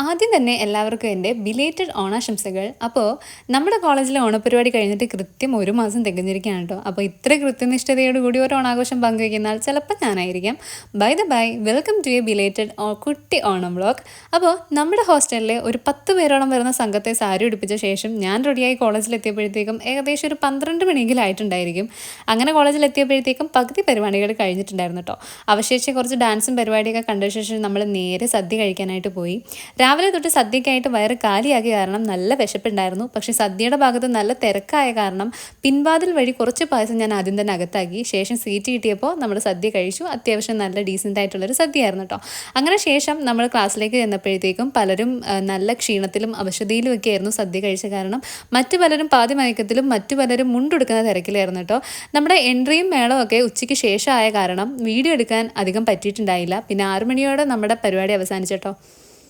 ആദ്യം തന്നെ എല്ലാവർക്കും എൻ്റെ ബിലേറ്റഡ് ഓണാശംസകൾ. അപ്പോൾ നമ്മുടെ കോളേജിലെ ഓണപരിപാടി കഴിഞ്ഞിട്ട് കൃത്യം 1 മാസം തികഞ്ഞിരിക്കുകയാണ് കേട്ടോ. അപ്പോൾ ഇത്ര കൃത്യനിഷ്ഠതയോടുകൂടി ഒരു ഓണാഘോഷം പങ്കുവയ്ക്കുന്ന ആൾ ചിലപ്പോൾ ഞാനായിരിക്കാം. By the by, welcome to a belated കുട്ടി ഓണം വ്ളോഗ്. അപ്പോൾ നമ്മുടെ ഹോസ്റ്റലിലെ ഒരു 10 പേരോളം വരുന്ന സംഘത്തെ സാരി ഉടുപ്പിച്ച ശേഷം ഞാൻ റെഡിയായി കോളേജിലെത്തിയപ്പോഴത്തേക്കും ഏകദേശം ഒരു 12 മണിയെങ്കിലും ആയിട്ടുണ്ടായിരിക്കും. അങ്ങനെ കോളേജിലെത്തിയപ്പോഴത്തേക്കും പകുതി പരിപാടികൾ കഴിഞ്ഞിട്ടുണ്ടായിരുന്നു കേട്ടോ. അവശേഷിച്ച് കുറച്ച് ഡാൻസും പരിപാടിയൊക്കെ കണ്ട ശേഷം നമ്മൾ നേരെ സദ്യ കഴിക്കാനായിട്ട് പോയി. രാവിലെ തൊട്ട് സദ്യക്കായിട്ട് വയറ് കാലിയാകിയ കാരണം നല്ല വിശപ്പുണ്ടായിരുന്നു. പക്ഷേ സദ്യയുടെ ഭാഗത്ത് നല്ല തിരക്കായ കാരണം പിൻവാതിൽ വഴി കുറച്ച് പായസം ഞാൻ ആദ്യം തന്നെ അകത്താക്കി. ശേഷം സീറ്റ് കിട്ടിയപ്പോൾ നമ്മൾ സദ്യ കഴിച്ചു. അത്യാവശ്യം നല്ല ഡീസൻ്റ് ആയിട്ടുള്ളൊരു സദ്യയായിരുന്നു കേട്ടോ. അങ്ങനെ ശേഷം നമ്മൾ ക്ലാസ്സിലേക്ക് ചെന്നപ്പോഴത്തേക്കും പലരും നല്ല ക്ഷീണത്തിലും അവശതയിലും ഒക്കെ ആയിരുന്നു സദ്യ കഴിച്ച കാരണം. മറ്റു പലരും പാതി മയക്കത്തിലും മറ്റു പലരും മുണ്ടെടുക്കുന്ന തിരക്കിലായിരുന്നു കേട്ടോ. നമ്മുടെ എൻട്രിയും മേളവും ഒക്കെ ഉച്ചയ്ക്ക് ശേഷമായ കാരണം വീഡിയോ എടുക്കാൻ അധികം പറ്റിയിട്ടുണ്ടായില്ല. പിന്നെ 6 മണിയോടെ നമ്മുടെ പരിപാടി അവസാനിച്ചിട്ടോ.